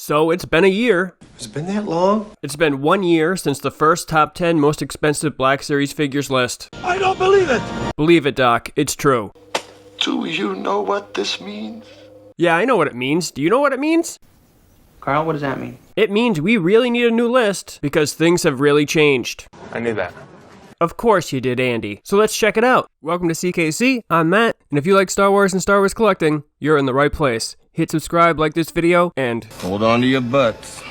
So it's been a year. Has it been that long? It's been 1 year since the first top 10 most expensive Black Series figures list. I don't believe it! Believe it, Doc. It's true. Do you know what this means? Yeah, I know what it means. Do you know what it means? Carl, what does that mean? It means we really need a new list because things have really changed. I knew that. Of course you did, Andy. So let's check it out. Welcome to CKC. I'm Matt, and if you like Star Wars and Star Wars collecting, you're in the right place. Hit subscribe, like this video, and hold on to your butts.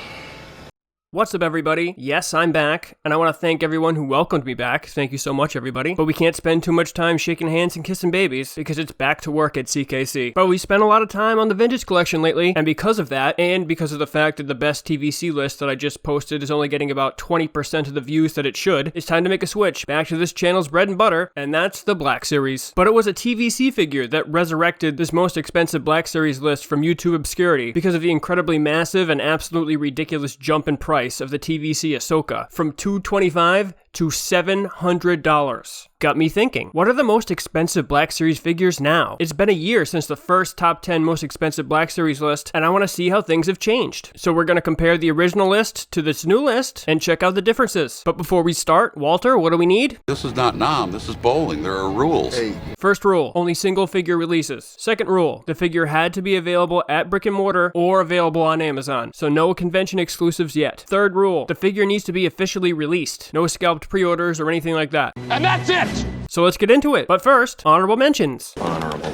what's up, everybody? Yes, I'm back, and I want to thank everyone who welcomed me back. Thank you so much, everybody. But we can't spend too much time shaking hands and kissing babies, because it's back to work at CKC. But we spent a lot of time on the vintage collection lately, and because of that, and because of the fact that the best TVC list that I just posted is only getting about 20% of the views that it should, it's time to make a switch back to this channel's bread and butter, and that's the Black Series. But it was a TVC figure that resurrected this most expensive Black Series list from YouTube obscurity because of the incredibly massive and absolutely ridiculous jump in price of the TVC Ahsoka from $225 to $700. Got me thinking, what are the most expensive Black Series figures now? It's been a year since the first top 10 most expensive Black Series list, and I want to see how things have changed. So we're going to compare the original list to this new list and check out the differences. But before we start, Walter, what do we need? This is not Nam, this is bowling. There are rules. Hey. First rule, only single figure releases. Second rule, the figure had to be available at brick and mortar or available on Amazon, so no convention exclusives yet. Third rule, the figure needs to be officially released. No scalped pre-orders or anything like that. And that's it! So let's get into it. But first, honorable mentions. Honorable.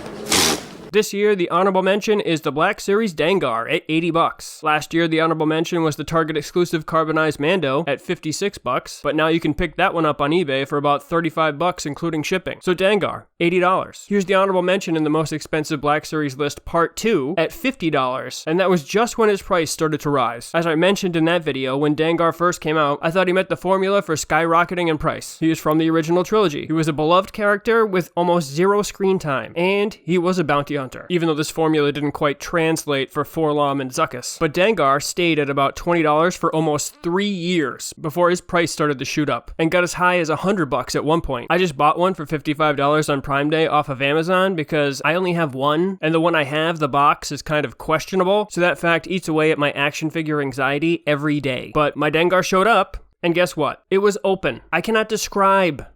This year, the honorable mention is the Black Series Dengar at $80. Last year, the honorable mention was the Target exclusive carbonized Mando at $56, but now you can pick that one up on eBay for about $35 including shipping. So Dengar, $80. Here's the honorable mention in the most expensive Black Series list, Part 2, at $50, and that was just when its price started to rise. As I mentioned in that video, when Dengar first came out, I thought he met the formula for skyrocketing in price. He was from the original trilogy. He was a beloved character with almost zero screen time, and he was a bounty hunter, even though this formula didn't quite translate for Forlom and Zuckuss. But Dengar stayed at about $20 for almost 3 years before his price started to shoot up, and got as high as $100 at one point. I just bought one for $55 on Prime Day off of Amazon because I only have one, and the one I have, the box, is kind of questionable, so that fact eats away at my action figure anxiety every day. But my Dengar showed up, and guess what? It was open. I cannot describe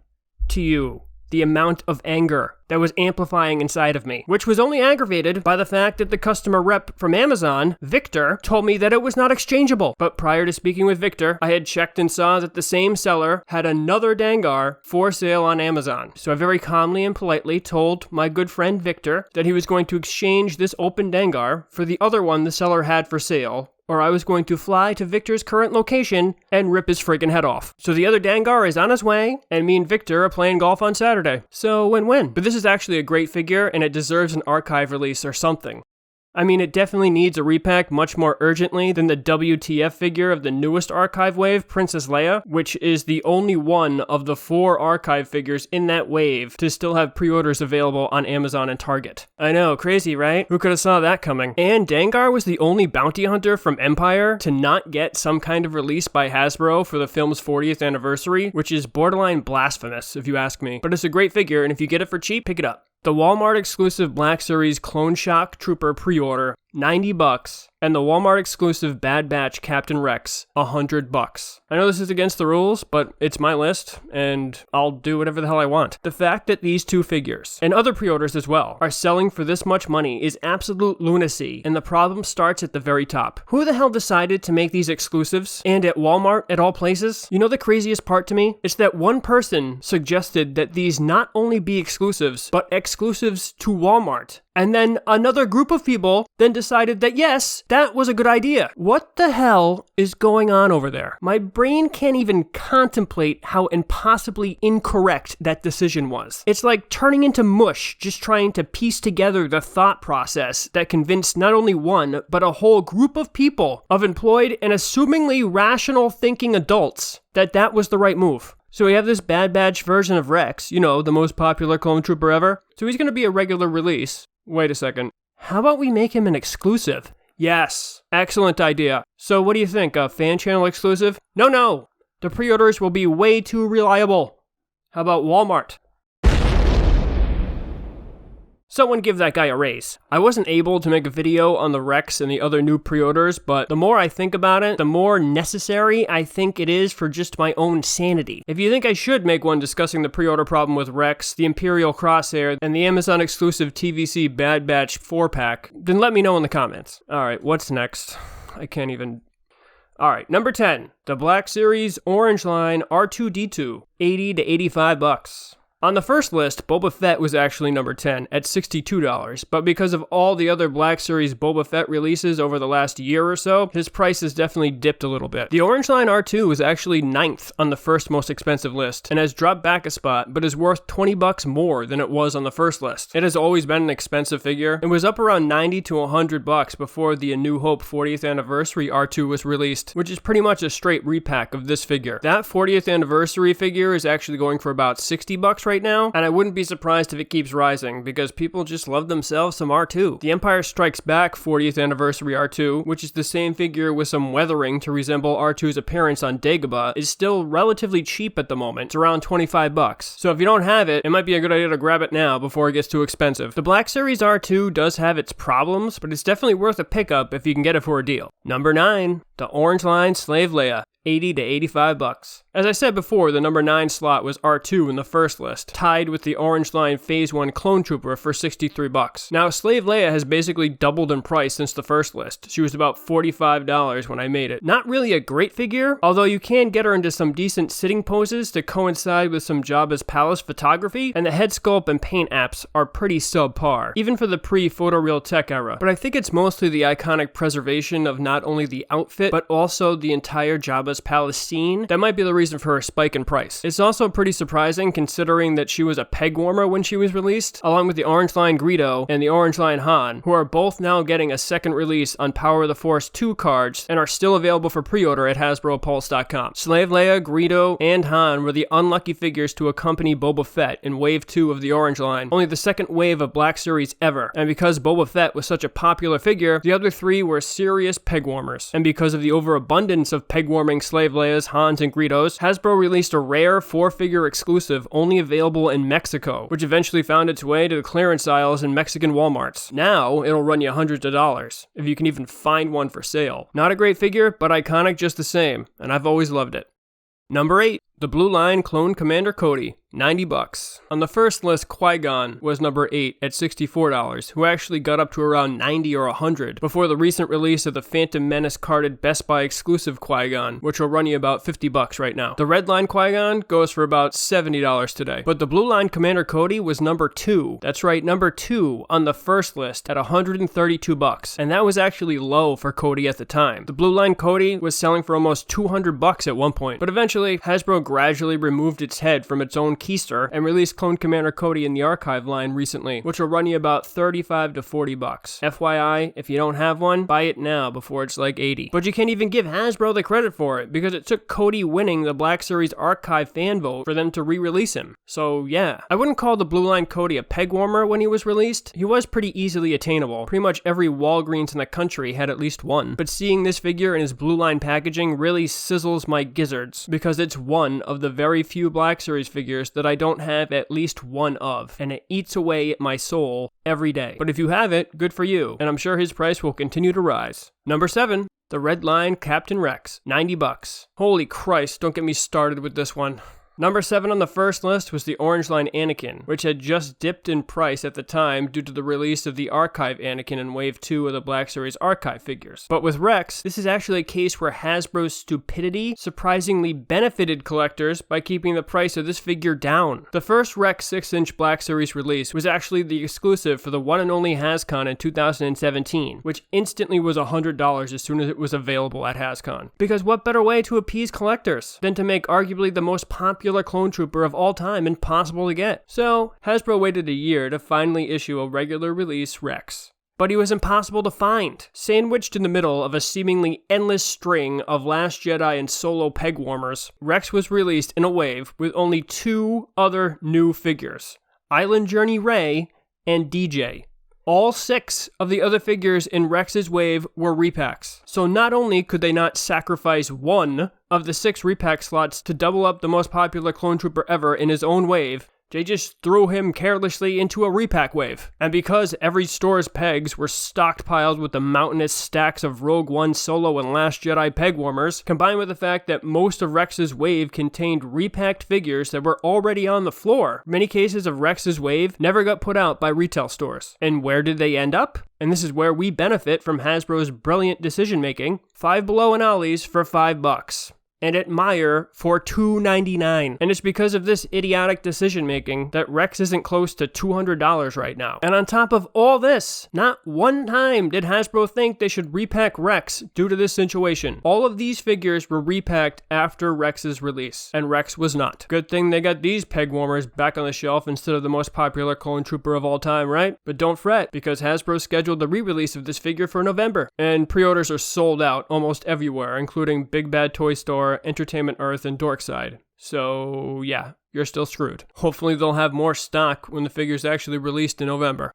to you the amount of anger that was amplifying inside of me, which was only aggravated by the fact that the customer rep from Amazon, Victor, told me that it was not exchangeable. But prior to speaking with Victor, I had checked and saw that the same seller had another Dengar for sale on Amazon. So I very calmly and politely told my good friend Victor that he was going to exchange this open Dengar for the other one the seller had for sale, or I was going to fly to Victor's current location and rip his friggin' head off. So the other Dengar is on his way, and me and Victor are playing golf on Saturday. So win-win. But this is actually a great figure, and it deserves an archive release or something. I mean, it definitely needs a repack much more urgently than the WTF figure of the newest archive wave, Princess Leia, which is the only one of the 4 archive figures in that wave to still have pre-orders available on Amazon and Target. I know, crazy, right? Who could have saw that coming? And Dengar was the only bounty hunter from Empire to not get some kind of release by Hasbro for the film's 40th anniversary, which is borderline blasphemous, if you ask me. But it's a great figure, and if you get it for cheap, pick it up. The Walmart exclusive Black Series Clone Shock Trooper pre-order, $90, and the Walmart exclusive Bad Batch Captain Rex, $100. I know this is against the rules, but it's my list, and I'll do whatever the hell I want. The fact that these two figures, and other pre-orders as well, are selling for this much money is absolute lunacy, and the problem starts at the very top. Who the hell decided to make these exclusives, and at Walmart at all places? You know the craziest part to me? It's that one person suggested that these not only be exclusives, but exclusives to Walmart. And then another group of people then decided that yes, that was a good idea. What the hell is going on over there? My brain can't even contemplate how impossibly incorrect that decision was. It's like turning into mush just trying to piece together the thought process that convinced not only one, but a whole group of people, of employed and assumingly rational thinking adults, that that was the right move. So we have this Bad Batch version of Rex, you know, the most popular clone trooper ever. So he's going to be a regular release. Wait a second. How about we make him an exclusive? Yes. Excellent idea. So what do you think? A fan channel exclusive? No. The pre-orders will be way too reliable. How about Walmart? Someone give that guy a raise. I wasn't able to make a video on the Rex and the other new pre-orders, but the more I think about it, the more necessary I think it is for just my own sanity. If you think I should make one discussing the pre-order problem with Rex, the Imperial Crosshair, and the Amazon exclusive TVC Bad Batch 4-pack, then let me know in the comments. Alright, what's next? I can't even... Alright, number 10. The Black Series Orange Line R2-D2, $80 to $85. On the first list, Boba Fett was actually number 10 at $62, but because of all the other Black Series Boba Fett releases over the last year or so, his price has definitely dipped a little bit. The Orange Line R2 was actually 9th on the first most expensive list, and has dropped back a spot, but is worth $20 more than it was on the first list. It has always been an expensive figure. It was up around $90 to $100 before the A New Hope 40th Anniversary R2 was released, which is pretty much a straight repack of this figure. That 40th Anniversary figure is actually going for about $60 right now, and I wouldn't be surprised if it keeps rising, because people just love themselves some R2. The Empire Strikes Back 40th Anniversary R2, which is the same figure with some weathering to resemble R2's appearance on Dagobah, is still relatively cheap at the moment. It's around $25. So if you don't have it, it might be a good idea to grab it now before it gets too expensive. The Black Series R2 does have its problems, but it's definitely worth a pickup if you can get it for a deal. Number 9, the Orange Line Slave Leia. $80 to $85. As I said before, the number 9 slot was R2 in the first list, tied with the Orange Line Phase 1 Clone Trooper for $63. Now, Slave Leia has basically doubled in price since the first list. She was about $45 when I made it. Not really a great figure, although you can get her into some decent sitting poses to coincide with some Jabba's Palace photography, and the head sculpt and paint apps are pretty subpar, even for the pre-photoreal tech era. But I think it's mostly the iconic preservation of not only the outfit, but also the entire Jabba's Palace scene that might be the reason for her spike in price. It's also pretty surprising considering that she was a peg warmer when she was released, along with the Orange Line Greedo and the Orange Line Han, who are both now getting a second release on Power of the Force 2 cards and are still available for pre-order at HasbroPulse.com. Slave Leia, Greedo, and Han were the unlucky figures to accompany Boba Fett in Wave 2 of the Orange Line, only the second wave of Black Series ever, and because Boba Fett was such a popular figure, the other 3 were serious peg warmers, and because of the overabundance of peg warming Slave Leias, Hans, and Greedos, Hasbro released a rare 4-figure exclusive only available in Mexico, which eventually found its way to the clearance aisles in Mexican Walmarts. Now, it'll run you hundreds of dollars, if you can even find one for sale. Not a great figure, but iconic just the same, and I've always loved it. Number 8, the Blue Line Clone Commander Cody. $90. On the first list, Qui-Gon was number 8 at $64, who actually got up to around $90 or $100 before the recent release of the Phantom Menace carded Best Buy exclusive Qui-Gon, which will run you about $50 right now. The Red Line Qui-Gon goes for about $70 today, but the Blue Line Commander Cody was number 2. That's right, number 2 on the first list at $132, and that was actually low for Cody at the time. The Blue Line Cody was selling for almost $200 at one point, but eventually Hasbro gradually removed its head from its own keister and released Clone Commander Cody in the archive line recently, which will run you about $35 to $40. FYI, if you don't have one, buy it now before it's like $80. But you can't even give Hasbro the credit for it, because it took Cody winning the Black Series archive fan vote for them to re-release him. So yeah, I wouldn't call the Blue Line Cody a peg warmer when he was released. He was pretty easily attainable. Pretty much every Walgreens in the country had at least one. But seeing this figure in his Blue Line packaging really sizzles my gizzards, because it's one of the very few Black Series figures that I don't have at least one of, and it eats away at my soul every day. But if you have it, good for you, and I'm sure his price will continue to rise. Number 7, the Red Line Captain Rex, $90. Holy Christ, don't get me started with this one. Number 7 on the first list was the Orange Line Anakin, which had just dipped in price at the time due to the release of the Archive Anakin in Wave 2 of the Black Series Archive figures. But with Rex, this is actually a case where Hasbro's stupidity surprisingly benefited collectors by keeping the price of this figure down. The first Rex 6-inch Black Series release was actually the exclusive for the one and only HasCon in 2017, which instantly was $100 as soon as it was available at HasCon. Because what better way to appease collectors than to make arguably the most popular clone trooper of all time impossible to get? So, Hasbro waited a year to finally issue a regular release Rex. But he was impossible to find. Sandwiched in the middle of a seemingly endless string of Last Jedi and Solo peg warmers, Rex was released in a wave with only 2 other new figures: Island Journey Rey and DJ. All 6 of the other figures in Rex's wave were repacks. So not only could they not sacrifice one of the 6 repack slots to double up the most popular clone trooper ever in his own wave, They just threw him carelessly into a repack wave. And because every store's pegs were stockpiled with the mountainous stacks of Rogue One, Solo, and Last Jedi peg warmers, combined with the fact that most of Rex's wave contained repacked figures that were already on the floor, many cases of Rex's wave never got put out by retail stores. And where did they end up? And this is where we benefit from Hasbro's brilliant decision making. Five Below and Ollie's for $5. And at Meijer for $2.99. And it's because of this idiotic decision making that Rex isn't close to $200 right now. And on top of all this, not one time did Hasbro think they should repack Rex due to this situation. All of these figures were repacked after Rex's release, and Rex was not. Good thing they got these peg warmers back on the shelf instead of the most popular clone trooper of all time, right? But don't fret, because Hasbro scheduled the re-release of this figure for November. And pre-orders are sold out almost everywhere, including Big Bad Toy Store, Entertainment Earth, and Dorkside. So yeah, you're still screwed. Hopefully they'll have more stock when the figure's actually released in November.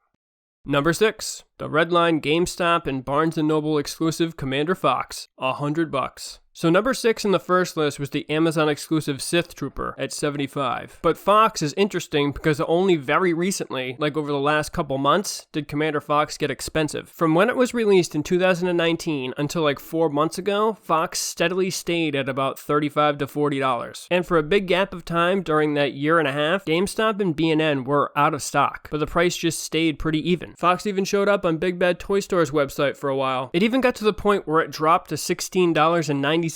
Number 6, the Redline GameStop and Barnes & Noble exclusive Commander Fox, $100. So number 6 in the first list was the Amazon exclusive Sith Trooper at $75. But Fox is interesting because only very recently, like over the last couple months, did Commander Fox get expensive. From when it was released in 2019 until like 4 months ago, Fox steadily stayed at about $35 to $40. And for a big gap of time during that year and a half, GameStop and B&N were out of stock, but the price just stayed pretty even. Fox even showed up on Big Bad Toy Store's website for a while. It even got to the point where it dropped to $16.97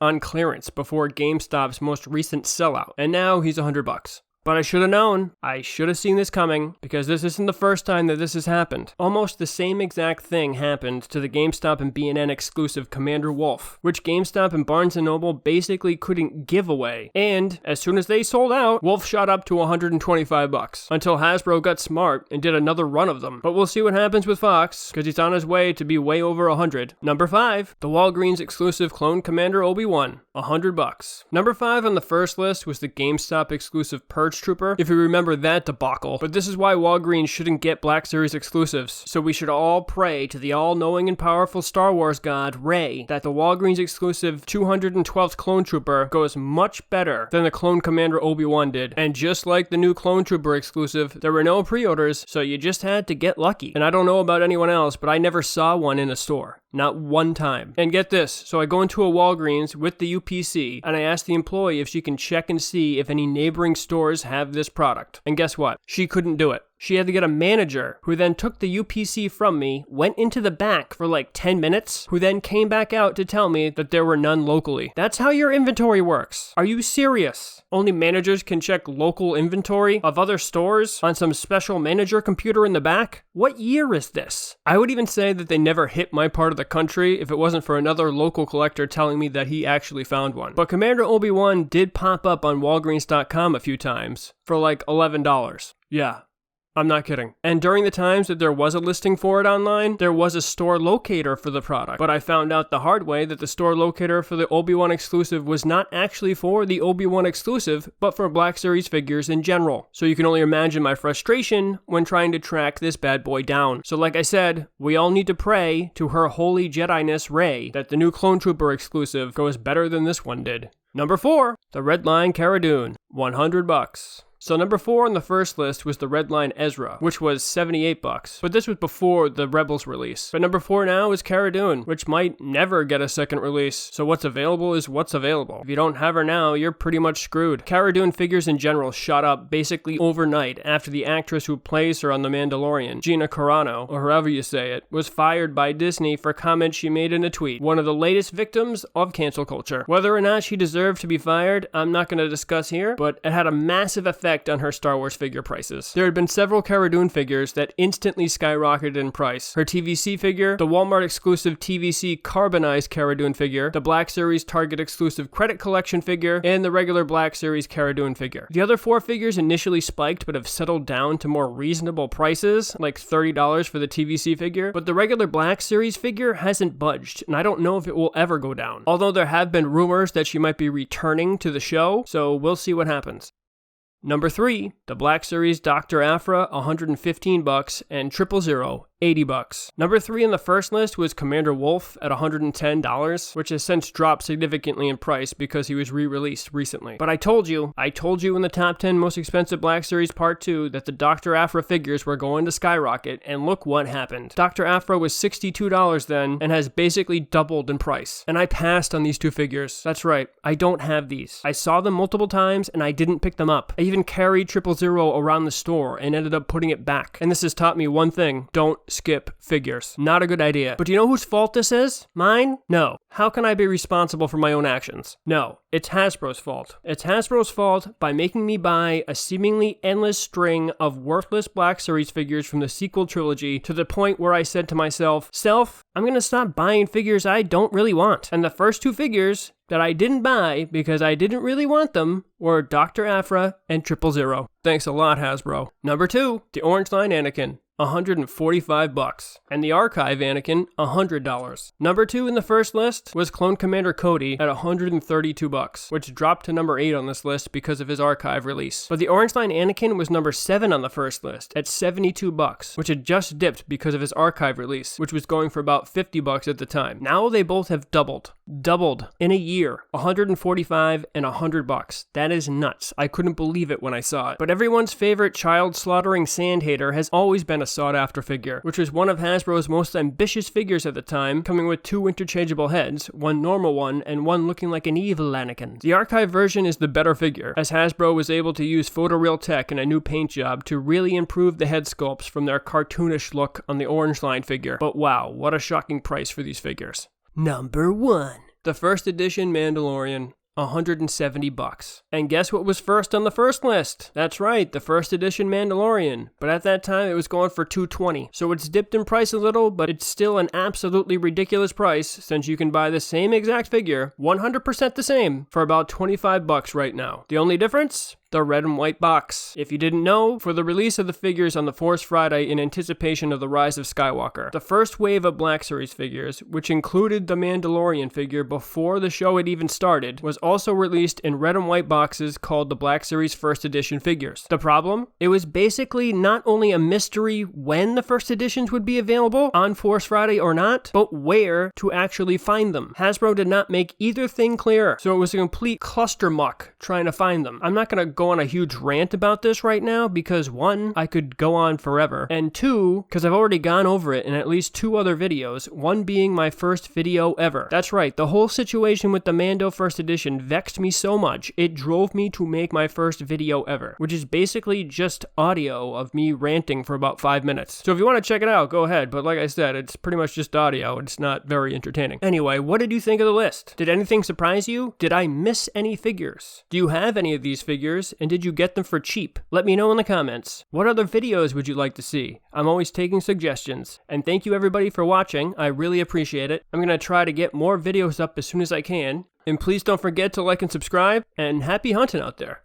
on clearance before GameStop's most recent sellout, and now he's $100. But I should have known. I should have seen this coming, because this isn't the first time that this has happened. Almost the same exact thing happened to the GameStop and B&N exclusive Commander Wolf, which GameStop and Barnes & Noble basically couldn't give away. And as soon as they sold out, Wolf shot up to $125, until Hasbro got smart and did another run of them. But we'll see what happens with Fox, because he's on his way to be way over $100. Number 5, the Walgreens exclusive Clone Commander Obi-Wan, $100. Number 5 on the first list was the GameStop exclusive Purge Trooper, if you remember that debacle. But this is why Walgreens shouldn't get Black Series exclusives. So we should all pray to the all-knowing and powerful Star Wars god, Rey, that the Walgreens exclusive 212th Clone Trooper goes much better than the Clone Commander Obi-Wan did. And just like the new Clone Trooper exclusive, there were no pre-orders, so you just had to get lucky. And I don't know about anyone else, but I never saw one in a store. Not one time. And get this, so I go into a Walgreens with the UPC, and I ask the employee if she can check and see if any neighboring stores have this product. And guess what? She couldn't do it. She had to get a manager, who then took the UPC from me, went into the back for like 10 minutes, who then came back out to tell me that there were none locally. That's how your inventory works. Are you serious? Only managers can check local inventory of other stores on some special manager computer in the back? What year is this? I would even say that they never hit my part of the country if it wasn't for another local collector telling me that he actually found one. But Commander Obi-Wan did pop up on Walgreens.com a few times for like $11. Yeah. I'm not kidding. And during the times that there was a listing for it online, there was a store locator for the product. But I found out the hard way that the store locator for the Obi-Wan exclusive was not actually for the Obi-Wan exclusive, but for Black Series figures in general. So you can only imagine my frustration when trying to track this bad boy down. So like I said, we all need to pray to her holy Jedi-ness Rey that the new Clone Trooper exclusive goes better than this one did. Number 4, the Redline Cara Dune, $100. So number 4 on the first list was the Redline Ezra, which was $78, but this was before the Rebels release. But number 4 now is Cara Dune, which might never get a second release, so what's available is what's available. If you don't have her now, you're pretty much screwed. Cara Dune figures in general shot up basically overnight after the actress who plays her on The Mandalorian, Gina Carano, or however you say it, was fired by Disney for comments she made in a tweet, one of the latest victims of cancel culture. Whether or not she deserved to be fired, I'm not going to discuss here, but it had a massive effect on her Star Wars figure prices. There had been several Cara Dune figures that instantly skyrocketed in price. Her TVC figure, the Walmart exclusive TVC carbonized Cara Dune figure, the Black Series Target exclusive credit collection figure, and the regular Black Series Cara Dune figure. The other 4 figures initially spiked but have settled down to more reasonable prices, like $30 for the TVC figure, but the regular Black Series figure hasn't budged, and I don't know if it will ever go down. Although there have been rumors that she might be returning to the show, so we'll see what happens. Number 3, the Black Series Dr. Aphra, $115, and 000, $80. Number 3 in the first list was Commander Wolf at $110, which has since dropped significantly in price because he was re-released recently. But I told you in the top 10 most expensive Black Series Part 2 that the Dr. Aphra figures were going to skyrocket, and look what happened. Dr. Aphra was $62 then, and has basically doubled in price. And I passed on these two figures. That's right, I don't have these. I saw them multiple times, and I didn't pick them up. I even carried 000 around the store, and ended up putting it back. And this has taught me one thing: don't skip figures. Not a good idea. But do you know whose fault this is? Mine? No. How can I be responsible for my own actions? No. It's Hasbro's fault. It's Hasbro's fault by making me buy a seemingly endless string of worthless Black Series figures from the sequel trilogy to the point where I said to myself, I'm gonna stop buying figures I don't really want. And the first two figures that I didn't buy because I didn't really want them were Dr. Aphra and 000. Thanks a lot, Hasbro. Number 2, the Orange Line Anakin. $145, and the Archive Anakin, $100. Number 2 in the first list was Clone Commander Cody at $132, which dropped to number 8 on this list because of his Archive release. But the Orange Line Anakin was number 7 on the first list at $72, which had just dipped because of his Archive release, which was going for about $50 at the time. Now they both have doubled in a year, $145 and $100. That is nuts. I couldn't believe it when I saw it. But everyone's favorite child-slaughtering sand hater has always been a sought-after figure, which was one of Hasbro's most ambitious figures at the time, coming with 2 interchangeable heads, one normal one, and one looking like an evil Anakin. The Archive version is the better figure, as Hasbro was able to use photoreal tech and a new paint job to really improve the head sculpts from their cartoonish look on the Orange Line figure. But wow, what a shocking price for these figures. Number 1. The first edition Mandalorian. $170. And guess what was first on the first list? That's right, the first edition Mandalorian. But at that time, it was going for $220. So it's dipped in price a little, but it's still an absolutely ridiculous price since you can buy the same exact figure, 100% the same, for about $25 right now. The only difference? The red and white box. If you didn't know, for the release of the figures on the Force Friday in anticipation of the Rise of Skywalker, the first wave of Black Series figures, which included the Mandalorian figure before the show had even started, was also released in red and white boxes called the Black Series First Edition figures. The problem? It was basically not only a mystery when the first editions would be available on Force Friday or not, but where to actually find them. Hasbro did not make either thing clear, so it was a complete cluster muck trying to find them. I'm not going to go on a huge rant about this right now because 1, I could go on forever, and 2, because I've already gone over it in at least 2 other videos, one being my first video ever. That's right, the whole situation with the Mando First Edition vexed me so much, it drove me to make my first video ever, which is basically just audio of me ranting for about 5 minutes. So if you want to check it out, go ahead, but like I said, it's pretty much just audio, it's not very entertaining. Anyway, what did you think of the list? Did anything surprise you? Did I miss any figures? Do you have any of these figures? And did you get them for cheap? Let me know in the comments. What other videos would you like to see? I'm always taking suggestions. And thank you everybody for watching. I really appreciate it. I'm going to try to get more videos up as soon as I can. And please don't forget to like and subscribe. And happy hunting out there.